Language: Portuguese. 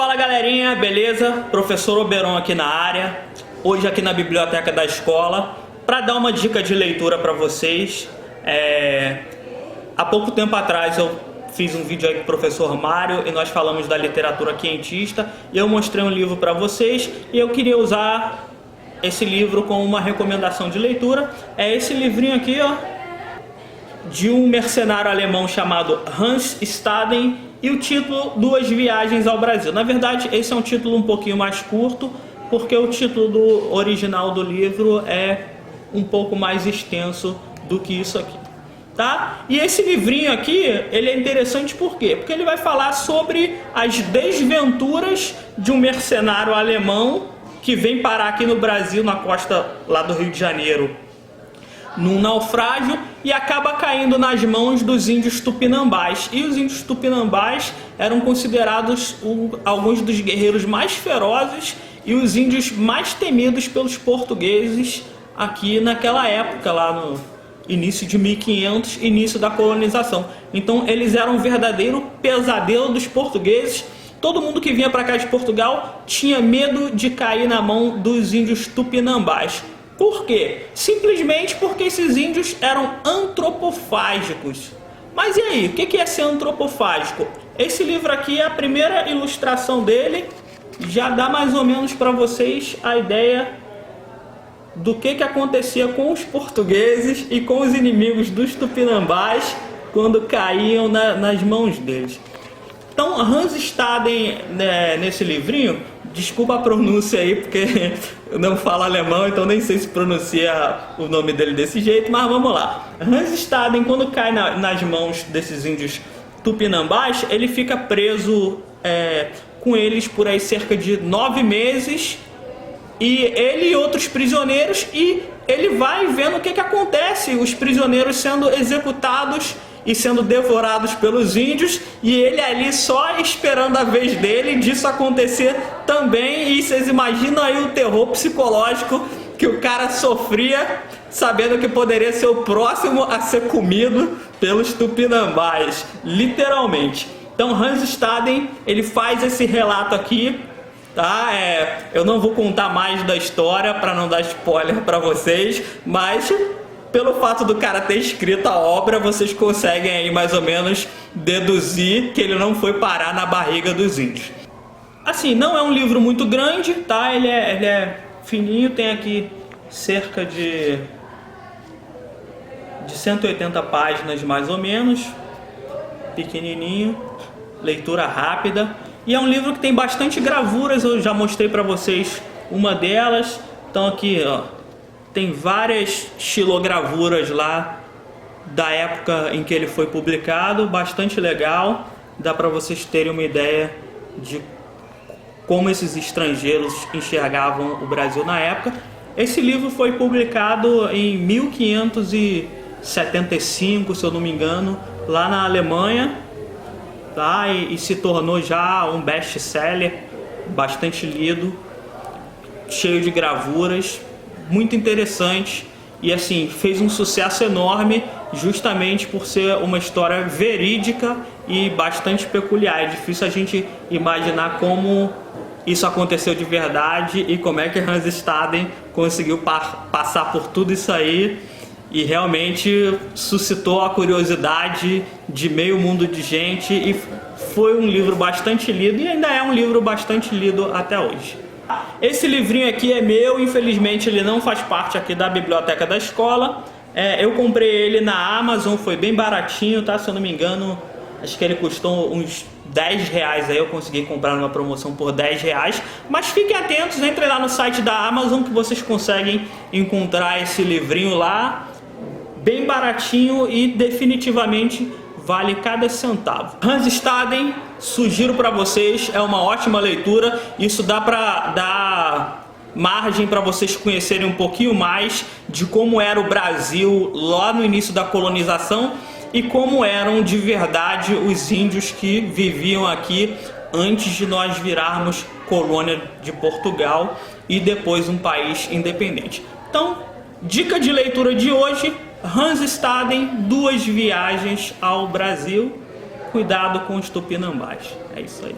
Fala galerinha, beleza? Professor Oberon aqui na área, hoje aqui na biblioteca da escola, para dar uma dica de leitura para vocês. Há pouco tempo atrás eu fiz um vídeo aí com o professor Mário e nós falamos da literatura quentista e eu mostrei um livro para vocês e eu queria usar esse livro como uma recomendação de leitura. É esse livrinho aqui, ó, de um mercenário alemão chamado Hans Staden, e o título Duas Viagens ao Brasil. Na verdade, esse é um título um pouquinho mais curto, porque o título do original do livro é um pouco mais extenso do que isso aqui, tá? E esse livrinho aqui, ele é interessante por quê? Porque ele vai falar sobre as desventuras de um mercenário alemão que vem parar aqui no Brasil, na costa lá do Rio de Janeiro, num naufrágio, e acaba caindo nas mãos dos índios tupinambás. E os índios tupinambás eram considerados alguns dos guerreiros mais ferozes e os índios mais temidos pelos portugueses aqui naquela época, lá no início de 1500, início da colonização. Então eles eram um verdadeiro pesadelo dos portugueses. Todo mundo que vinha para cá de Portugal tinha medo de cair na mão dos índios tupinambás. Por quê? Simplesmente porque esses índios eram antropofágicos. Mas e aí, o que é ser antropofágico? Esse livro aqui, a primeira ilustração dele já dá mais ou menos para vocês a ideia do que acontecia com os portugueses e com os inimigos dos tupinambás quando caíam nas mãos deles. Então, Hans Staden, nesse livrinho, desculpa a pronúncia aí, porque eu não falo alemão, então nem sei se pronuncia o nome dele desse jeito, mas vamos lá. Hans Staden, quando cai nas mãos desses índios tupinambás, ele fica preso com eles por aí cerca de 9 meses, e ele e outros prisioneiros, e ele vai vendo o que acontece, os prisioneiros sendo executados e sendo devorados pelos índios, e ele ali só esperando a vez dele disso acontecer também. E vocês imaginam aí o terror psicológico que o cara sofria, sabendo que poderia ser o próximo a ser comido pelos tupinambás, literalmente. Então Hans Staden, ele faz esse relato aqui, tá? Eu não vou contar mais da história para não dar spoiler para vocês, mas pelo fato do cara ter escrito a obra, vocês conseguem aí mais ou menos deduzir que ele não foi parar na barriga dos índios. Assim, não é um livro muito grande, tá? Ele é fininho, tem aqui cerca de 180 páginas mais ou menos, pequenininho, leitura rápida. E é um livro que tem bastante gravuras, eu já mostrei para vocês uma delas. Então aqui, ó, tem várias xilogravuras lá da época em que ele foi publicado, bastante legal. Dá para vocês terem uma ideia de como esses estrangeiros enxergavam o Brasil na época. Esse livro foi publicado em 1575, se eu não me engano, lá na Alemanha, tá? E se tornou já um best-seller, bastante lido, cheio de gravuras, muito interessante, e assim, fez um sucesso enorme justamente por ser uma história verídica e bastante peculiar. É difícil a gente imaginar como isso aconteceu de verdade e como é que Hans Staden conseguiu passar por tudo isso aí, e realmente suscitou a curiosidade de meio mundo de gente, e foi um livro bastante lido e ainda é um livro bastante lido até hoje. Esse livrinho aqui é meu, infelizmente ele não faz parte aqui da biblioteca da escola. Eu comprei ele na Amazon, foi bem baratinho, tá? Se eu não me engano, acho que ele custou uns 10 reais, aí eu consegui comprar numa promoção por 10 reais. Mas fiquem atentos, entrem lá no site da Amazon que vocês conseguem encontrar esse livrinho lá, bem baratinho, e definitivamente vale cada centavo. Hans Staden, sugiro para vocês, é uma ótima leitura. Isso dá para dar margem para vocês conhecerem um pouquinho mais de como era o Brasil lá no início da colonização e como eram de verdade os índios que viviam aqui antes de nós virarmos colônia de Portugal e depois um país independente. Então, dica de leitura de hoje: Hans Staden, Duas Viagens ao Brasil. Cuidado com os tupinambás. É isso aí.